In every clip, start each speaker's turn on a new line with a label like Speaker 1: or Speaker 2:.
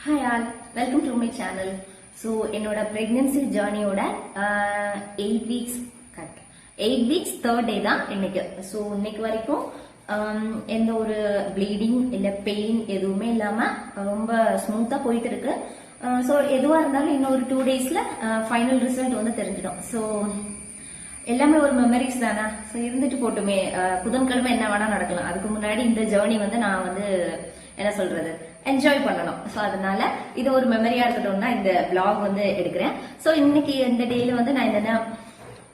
Speaker 1: Hi all, welcome to my channel. So என்னோட pregnancy journey-யோட 8 weeks correct 8 weeks third day தான் இன்னைக்கு. So இன்னைக்கு வரைக்கும் எந்த ஒரு bleeding இல்ல பெயின் எதுவுமே இல்லாம ரொம்ப ஸ்மூத்தா போயிட்டு இருக்கு. ஸோ எதுவா இருந்தாலும் இன்னொரு 2 daysல ஃபைனல் ரிசல்ட் வந்து தெரிஞ்சிடும். ஸோ எல்லாமே ஒரு மெமரிஸ் தானே. ஸோ இருந்துட்டு போட்டுமே, புதன்கிழமை என்ன வேணா நடக்கலாம். அதுக்கு முன்னாடி இந்த ஜேர்னி வந்து நான் வந்து என்ன சொல்றது என்ஜாய் பண்ணணும். ஸோ அதனால இது ஒரு மெமரியா இருக்கட்டும்னா இந்த vlog வந்து எடுக்கிறேன். ஸோ இன்னைக்கு இந்த டேல வந்து நான் என்னென்ன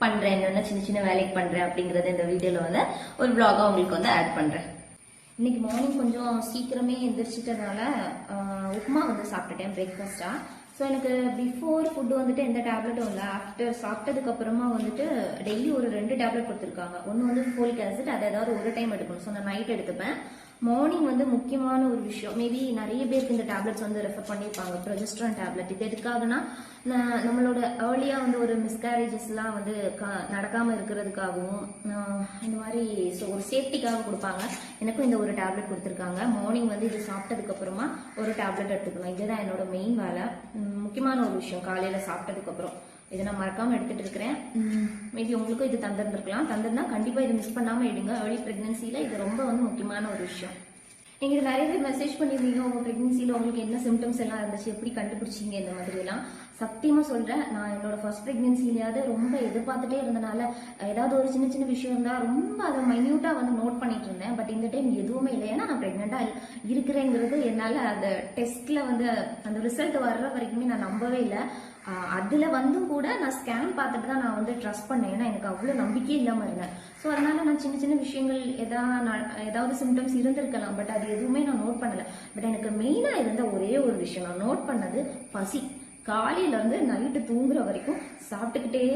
Speaker 1: பண்றேன், என்னென்ன சின்ன சின்ன வேலைக்கு பண்றேன் அப்படிங்கறது இந்த வீடியோல வந்து ஒரு vlog-ஆ உங்களுக்கு வந்து ஆட் பண்றேன். இன்னைக்கு மார்னிங் கொஞ்சம் சீக்கிரமே எந்திரிச்சிட்டனால உப்புமா வந்து சாப்பிட்டுட்டேன் பிரேக்ஃபாஸ்டா. ஸோ எனக்கு பிஃபோர் ஃபுட்டு வந்துட்டு எந்த டேப்லெட்டும் இல்லை. ஆஃப்டர் சாப்பிட்டதுக்கு அப்புறமா வந்துட்டு டெய்லி ஒரு 2 டேப்லெட் கொடுத்துருக்காங்க. ஒன்று வந்து ஃபோலிக் ஆசிட், அது ஏதாவது ஒரு டைம் எடுக்கணும். ஸோ நான் நைட் எடுத்துப்பேன். மார்னிங் வந்து முக்கியமான ஒரு விஷயம், மேபி நிறைய பேருக்கு இந்த டேப்லெட்ஸ் வந்து ரெஃபர் பண்ணியிருப்பாங்க, ப்ரொஜெஸ்ட்ரான் டேப்லெட். இது எதுக்காகனா நம்மளோட ஏர்லியா வந்து ஒரு மிஸ்கேரேஜஸ்லாம் வந்து நடக்காம இருக்கிறதுக்காகவும் இந்த மாதிரி ஸோ ஒரு சேஃப்டிக்காக கொடுப்பாங்க. எனக்கும் இந்த ஒரு டேப்லெட் கொடுத்துருக்காங்க. மார்னிங் வந்து இது சாப்பிட்டதுக்கு அப்புறமா ஒரு டேப்லெட் எடுத்துக்கணும். இதுதான் என்னோட மெயின் வேலை, முக்கியமான ஒரு விஷயம் காலையில சாப்பிட்டதுக்கு அப்புறம். இதை நான் மறக்காம எடுத்துட்டு இருக்கிறேன். மேபி உங்களுக்கும் இது தந்திருந்தா கண்டிப்பா இது மிஸ் பண்ணாம எடுங்க. ஏர்லி பிரெக்னன்சில இது ரொம்ப வந்து முக்கியமான ஒரு விஷயம். எங்களுக்கு நிறைய பேர் மெசேஜ் பண்ணியிருந்தீங்க, உங்க பிரெக்னன்சில உங்களுக்கு என்ன சிம்டம்ஸ் எல்லாம் இருந்துச்சு, எப்படி கண்டுபிடிச்சிங்க, இந்த மாதிரி எல்லாம். சத்தியமா சொல்றேன், நான் என்னோட ஃபர்ஸ்ட் பிரெக்னன்சிலையாவது ரொம்ப எதிர்பார்த்துட்டே இருந்தனால ஏதாவது ஒரு சின்ன சின்ன விஷயம் இருந்தா ரொம்ப அதை மைன்யூட்டா வந்து நோட் பண்ணிட்டு இருந்தேன். பட் இந்த டைம் எதுவுமே இல்லை. ஏன்னா நான் பிரெக்னெண்டா இருக்கிறேங்கிறது என்னால அந்த டெஸ்ட்ல வந்து அந்த ரிசல்ட் வர்ற வரைக்குமே நான் நம்பவே இல்லை. அதுல வந்தும் கூட நான் ஸ்கேன் பார்த்துட்டு தான் நான் வந்து ட்ரஸ்ட் பண்ணேன். ஏன்னா எனக்கு அவ்வளவு நம்பிக்கையே இல்லாம இருந்தேன். ஸோ அதனால நான் சின்ன சின்ன விஷயங்கள் ஏதாவது சிம்டம்ஸ் இருந்திருக்கலாம், பட் அது எதுவுமே நான் நோட் பண்ணல. பட் எனக்கு மெயினா இருந்த ஒரே ஒரு விஷயம் நான் நோட் பண்ணது பசி. காலையில இருந்து நைட்டு தூங்குற வரைக்கும் சாப்பிட்டுக்கிட்டே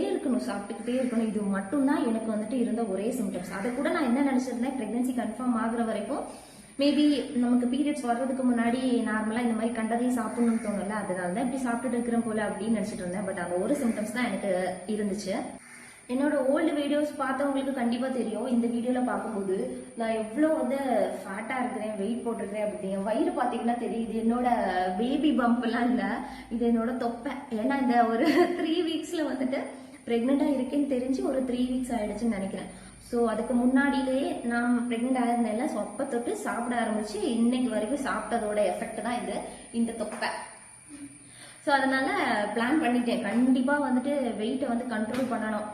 Speaker 1: இருக்கணும். இது மட்டும்தான் எனக்கு வந்துட்டு இருந்த ஒரே சிம்டம்ஸ். அதை கூட நான் என்ன நினைச்சிருந்தேன், பிரெக்னன்சி கன்ஃபார்ம் ஆகுற வரைக்கும் மேபி நமக்கு பீரியட்ஸ் வர்றதுக்கு முன்னாடி நார்மலா இந்த மாதிரி கண்டதையும் சாப்பிடணும்னு தோணல, அதனால தான் இப்படி சாப்பிட்டுட்டு இருக்கிறேன் போல அப்படின்னு நினைச்சிட்டு இருந்தேன். பட் அந்த ஒரு சிம்டம்ஸ் தான் எனக்கு இருந்துச்சு. என்னோட ஓல்டு வீடியோஸ் பார்த்தவங்களுக்கு கண்டிப்பா தெரியும். இந்த வீடியோல பார்க்கும்போது நான் எவ்வளவு வந்து ஃபேட்டா இருக்கிறேன், வெயிட் போட்டிருக்கிறேன் அப்படின்னு. வயிறு பாத்தீங்கன்னா தெரியுது. என்னோட பேபி பம்ப் எல்லாம் இல்ல, இது என்னோட தொப்பை. ஏன்னா இந்த ஒரு 3 வீக்ஸ்ல வந்துட்டு பிரெக்னெண்டா இருக்கேன்னு தெரிஞ்சு ஒரு 3 வீக்ஸ் ஆயிடுச்சுன்னு நினைக்கிறேன். ஸோ அதுக்கு முன்னாடியிலேயே நான் பிரெக்னென்ட் ஆயிருந்தேன்ல, ஸோ அப்போ தொட்டு சாப்பிட ஆரம்பிச்சு இன்னைக்கு வரைக்கும் சாப்பிட்டதோட எஃபெக்ட் தான் இந்த தொப்பை. ஸோ அதனால பிளான் பண்ணிட்டேன், கண்டிப்பா வந்துட்டு வெயிட்டை வந்து கண்ட்ரோல் பண்ணணும்.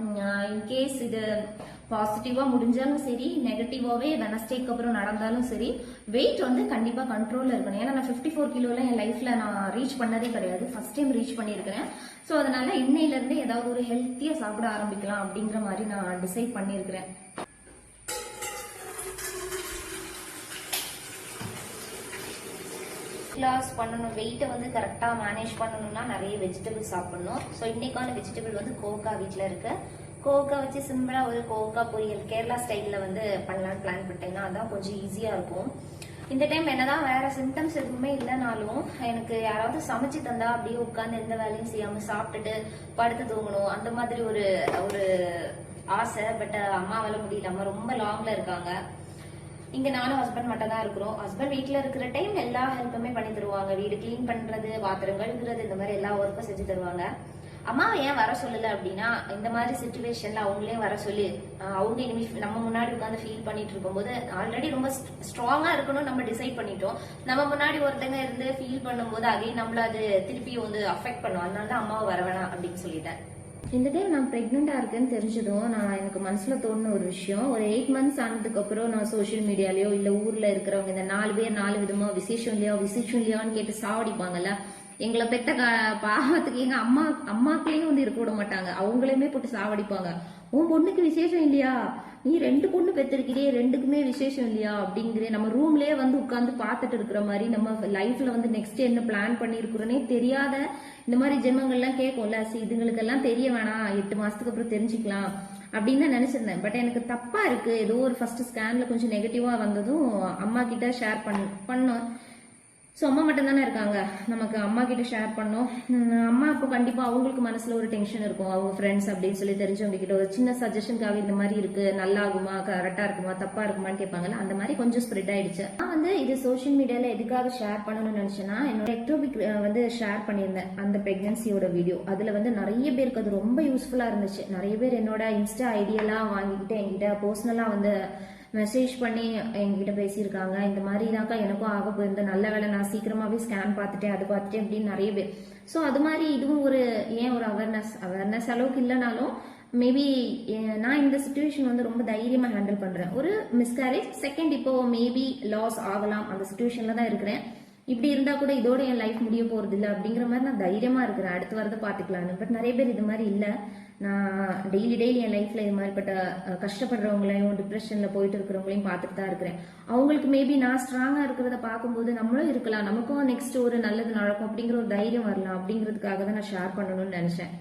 Speaker 1: இன்கேஸ் இது பாசிட்டிவா முடிஞ்சாலும் சரி, நெகட்டிவாவே வெனஸ்டேக்கு அப்புறம் நடந்தாலும் சரி, வெயிட் வந்து கண்டிப்பா கண்ட்ரோல்ல இருக்கணும். ஏன்னா நான் 54 கிலோல என் லைஃப்ல நான் ரீச் பண்ணதே கிடையாது, ஃபர்ஸ்ட் டைம் ரீச் பண்ணியிருக்கிறேன். ஸோ அதனால இன்னையில இருந்து ஏதாவது ஒரு ஹெல்த்தியா சாப்பிட ஆரம்பிக்கலாம் அப்படிங்கிற மாதிரி நான் டிசைட் பண்ணியிருக்கிறேன். லாஸ் பண்ணணும், வெயிட்டை வந்து கரெக்டா மேனேஜ் பண்ணணும்னா நிறைய வெஜிடபிள் சாப்பிடணும். ஸோ இன்னைக்கான வெஜிடபிள் வந்து கோவக்கா வீட்டில் இருக்கு. கோவக்கா வச்சு சிம்பிளா ஒரு கோவக்கா பொரியல் கேரளா ஸ்டைல்ல வந்து பண்ணலான்னு பிளான் பண்ணிட்டேன்னா அதான் கொஞ்சம் ஈஸியா இருக்கும். இந்த டைம் என்னதான் வேற சிம்டம்ஸ் எதுவுமே இல்லைனாலும் எனக்கு யாராவது சமைச்சு தந்தா அப்படியே உட்காந்து எந்த வேலையும் செய்யாம சாப்பிட்டுட்டு படுத்து தூங்கணும், அந்த மாதிரி ஒரு ஒரு ஆசை. பட் அம்மாவால முடியல, அம்மா ரொம்ப லாங்ல இருக்காங்க. இங்க நானும் ஹஸ்பண்ட் மட்டும் தான் இருக்கிறோம். ஹஸ்பண்ட் வீட்டுல இருக்கிற டைம் எல்லா ஹெல்ப்புமே பண்ணி தருவாங்க. வீடு கிளீன் பண்றது, பாத்திரம் கழுகுறது, இந்த மாதிரி எல்லா ஒர்க்கும் செஞ்சு தருவாங்க. அம்மாவை ஏன் வர சொல்லல அப்படின்னா, இந்த மாதிரி சிச்சுவேஷன்ல அவங்களே வர சொல்லி அவங்க இனிமே நம்ம முன்னாடி உட்காந்து ஃபீல் பண்ணிட்டு இருக்கும்போது ஆல்ரெடி ரொம்ப ஸ்ட்ராங்கா இருக்கணும் நம்ம டிசைட் பண்ணிட்டோம். நம்ம முன்னாடி ஒருத்தங்க இருந்து ஃபீல் பண்ணும்போது அகைன் நம்மள அது திருப்பி வந்து அஃபெக்ட் பண்ணும். அதனால தான் அம்மாவை வர வேணாம் அப்படின்னு சொல்லிட்டேன். இந்த டைம் நான் பிரெக்னெண்டா இருக்கேன்னு தெரிஞ்சதும் எனக்கு மனசுல தோணுன ஒரு விஷயம், ஒரு 8 months ஆனதுக்கு அப்புறம் நான் சோசியல் மீடியாலயோ இல்ல ஊர்ல இருக்கிறவங்க இந்த 4 பேர் 4 விதமா விசேஷம் இல்லையான்னு கேட்டு சாவடிப்பாங்கல்ல. எங்களை பெத்த பாவத்துக்கு எங்க அம்மாக்களையும் வந்து இருக்க விட மாட்டாங்க, அவங்களையுமே போட்டு சாவடிப்பாங்க. உன் பொண்ணுக்கு விசேஷம் இல்லையா, நீ 2 பொண்ணு பெற்றிருக்கிறே, 2க்குமே விசேஷம் இல்லையா அப்படிங்கிற நம்ம ரூம்லயே வந்து உட்கார்ந்து பார்த்துட்டு இருக்கிற மாதிரி, நம்ம லைஃப்ல வந்து நெக்ஸ்ட் என்ன பிளான் பண்ணிருக்கிறோன்னே தெரியாத இந்த மாதிரி ஜென்மங்கள்லாம் கேட்கும்ல. இதுங்களுக்கெல்லாம் தெரிய வேணாம், 8 மாசத்துக்கு அப்புறம் தெரிஞ்சுக்கலாம் அப்படின்னு தான் நினைச்சிருந்தேன். பட் எனக்கு தப்பா இருக்கு. ஏதோ ஒரு ஃபர்ஸ்ட் ஸ்கேன்ல கொஞ்சம் நெகட்டிவா வந்ததும் அம்மா கிட்ட ஷேர் பண்ணோம். ஸோ அம்மா மட்டும் தானே இருக்காங்க, நமக்கு அம்மா கிட்ட ஷேர் பண்ணோம். அம்மா இப்போ கண்டிப்பா அவங்களுக்கு மனசுல ஒரு டென்ஷன் இருக்கும், அவங்க ஃப்ரெண்ட்ஸ் அப்படின்னு சொல்லி தெரிஞ்சவங்க கிட்ட ஒரு சின்ன சஜஷனுக்காக இந்த மாதிரி இருக்கு, நல்லா ஆகுமா, கரெக்டா இருக்குமா, தப்பா இருக்குமான்னு கேட்பாங்கல்ல, அந்த மாதிரி கொஞ்சம் ஸ்ப்ரெட் ஆயிடுச்சு. நான் வந்து இது சோஷியல் மீடியால எதுக்காக ஷேர் பண்ணணும்னு நினைச்சேன்னா, என்னோட எக்டோபிக் வந்து ஷேர் பண்ணியிருந்தேன் அந்த பிரெக்னன்சியோட வீடியோ. அதுல வந்து நிறைய பேருக்கு அது ரொம்ப யூஸ்ஃபுல்லா இருந்துச்சு. நிறைய பேர் என்னோட இன்ஸ்டா ஐடியெல்லாம் வாங்கிக்கிட்டு என்கிட்ட பர்சனலா வந்து மெசேஜ் பண்ணி என்கிட்ட பேசியிருக்காங்க. இந்த மாதிரி தாக்கா எனக்கும் ஆக போயிருந்த, நல்ல வேலை நான் சீக்கிரமாவே ஸ்கேன் பார்த்துட்டேன், அது பார்த்துட்டேன் அப்படின்னு நிறைய பேர். ஸோ அது மாதிரி இதுவும் ஒரு ஏன் ஒரு அவேர்னஸ் அளவுக்கு இல்லைனாலும் மேபி நான் இந்த சுச்சுவேஷன் வந்து ரொம்ப தைரியமா ஹேண்டில் பண்றேன். ஒரு மிஸ்கேரேஜ் செகண்ட் இப்போ மேபி லாஸ் ஆகலாம், அந்த சுச்சுவேஷன்ல தான் இருக்கிறேன். இப்படி இருந்தா கூட இதோட என் லைஃப் முடிய போறது இல்லை அப்படிங்கிற மாதிரி நான் தைரியமா இருக்கிறேன், அடுத்து வரதை பாத்துக்கலான்னு. பட் நிறைய பேர் இது மாதிரி இல்லை. நான் டெய்லி என் லைஃப்ல இது மாதிரிப்பட்ட கஷ்டப்படுறவங்களையும் டிப்ரெஷன்ல போயிட்டு இருக்கிறவங்களையும் பார்த்துட்டு தான் இருக்கிறேன். அவங்களுக்கு மேபி நான் ஸ்ட்ராங்கா இருக்கிறத பார்க்கும்போது நம்மளும் இருக்கலாம், நமக்கும் நெக்ஸ்ட் ஒரு நல்லது நடக்கும் அப்படிங்கிற ஒரு தைரியம் வரலாம் அப்படிங்கிறதுக்காக தான் நான் ஷேர் பண்ணணும்னு நினைச்சேன்.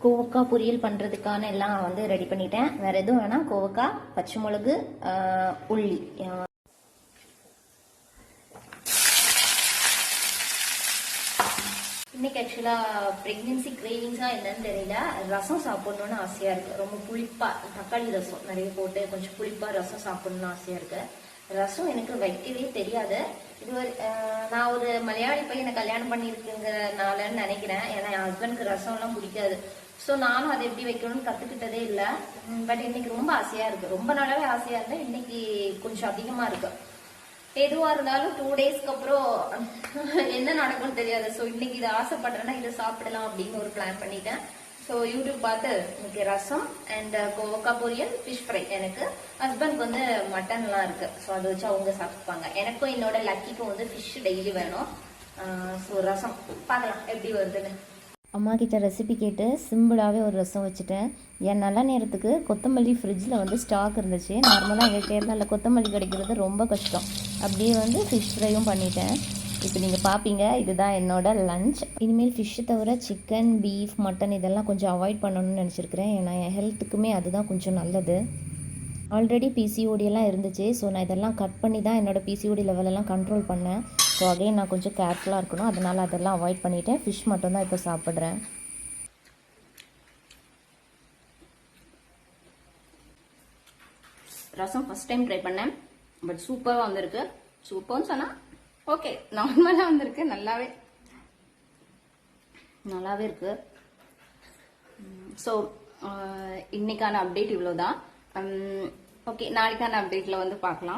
Speaker 1: கோவக்காய் பொரியல் பண்றதுக்கான எல்லாம் வந்து ரெடி பண்ணிட்டேன். வேற எதுவும் வேணாம், கோவக்காய், பச்சை மிளகு, உள்ளி. இன்னைக்கு ஆக்சுவலா பிரெக்னன்சி கிரேவிங்ஸா என்னன்னு தெரியல, ரசம் சாப்பிடணும்னு ஆசையா இருக்கு. ரொம்ப புளிப்பா தக்காளி ரசம் நிறைய போட்டு கொஞ்சம் புளிப்பா ரசம் சாப்பிடணும்னு ஆசையா இருக்கு. ரசம் எனக்கு வைக்கவே தெரியாது. இது ஒரு நான் ஒரு மலையாளி பையனை கல்யாணம் பண்ணிருக்குங்கிறனாலன்னு நினைக்கிறேன். ஏன்னா என் ஹஸ்பண்டுக்கு ரசம் எல்லாம் பிடிக்காது. ஸோ நானும் அதை எப்படி வைக்கணும்னு கத்துக்கிட்டதே இல்லை. பட் இன்னைக்கு ரொம்ப ஆசையா இருக்கு, ரொம்ப நாளாவே ஆசையா இருந்தேன், இன்னைக்கு கொஞ்சம் அதிகமா இருக்கு. எதுவா இருந்தாலும் 2 டேஸ்க்கு அப்புறம் என்ன நடக்கும்னு தெரியாது. ஸோ இன்னைக்கு இதை ஆசைப்படுறேன்னா இதை சாப்பிடலாம் அப்படின்னு ஒரு பிளான் பண்ணிட்டேன். ஸோ யூடியூப் பார்த்து இன்னைக்கு ரசம் அண்ட் கோவக்காய் பொரியல், ஃபிஷ் ஃப்ரை. எனக்கு ஹஸ்பண்ட்க்கு வந்து மட்டன்லாம் இருக்கு, ஸோ அதை வச்சு அவங்க சாப்பிட்டுப்பாங்க. எனக்கும் என்னோட லக்கிக்கும் வந்து ஃபிஷ் டெய்லி வேணும். ஸோ ரசம் பார்க்கலாம் எப்படி வருதுன்னு. அம்மா கிட்ட ரெசிபி கேட்டு சிம்பிளாகவே ஒரு ரசம் வச்சுட்டேன். என் நல்ல நேரத்துக்கு கொத்தமல்லி ஃப்ரிட்ஜில் வந்து ஸ்டாக் இருந்துச்சு. நார்மலாக எங்கள் கேரளாவில் கொத்தமல்லி கிடைக்கிறது ரொம்ப கஷ்டம். அப்படியே வந்து ஃபிஷ் ஃப்ரையும் பண்ணிட்டேன். இப்போ நீங்கள் பார்ப்பீங்க, இதுதான் என்னோட லஞ்ச். இனிமேல் ஃபிஷ்ஷை தவிர சிக்கன், பீஃப், மட்டன் இதெல்லாம் கொஞ்சம் அவாய்ட் பண்ணணும்னு நினச்சிருக்கிறேன். ஏன்னா என் ஹெல்த்துக்குமே அதுதான் கொஞ்சம் நல்லது. ஆல்ரெடி பிசிஓடியெல்லாம் இருந்துச்சு. ஸோ நான் இதெல்லாம் கட் பண்ணி தான் என்னோடய பிசிஓடி லெவலெல்லாம் கண்ட்ரோல் பண்ணேன். ஸோ அகைன் நான் கொஞ்சம் கேர்ஃபுல்லாக இருக்கணும், அதனால் அதெல்லாம் அவாய்ட் பண்ணிவிட்டேன். ஃபிஷ் மட்டும் தான் இப்போ சாப்பிட்றேன். ரசம் ஃபஸ்ட் டைம் ட்ரை பண்ணேன், பட் சூப்பராக வந்திருக்கு. சூப்பர்னு சொன்னால் ஓகே, நார்மலாக வந்திருக்கு, நல்லாவே இருக்கு. ஸோ இன்னைக்கான அப்டேட் இவ்வளோதான். ஓகே, நாளைக்கான அப்டேட்டில் வந்து பார்க்கலாம்.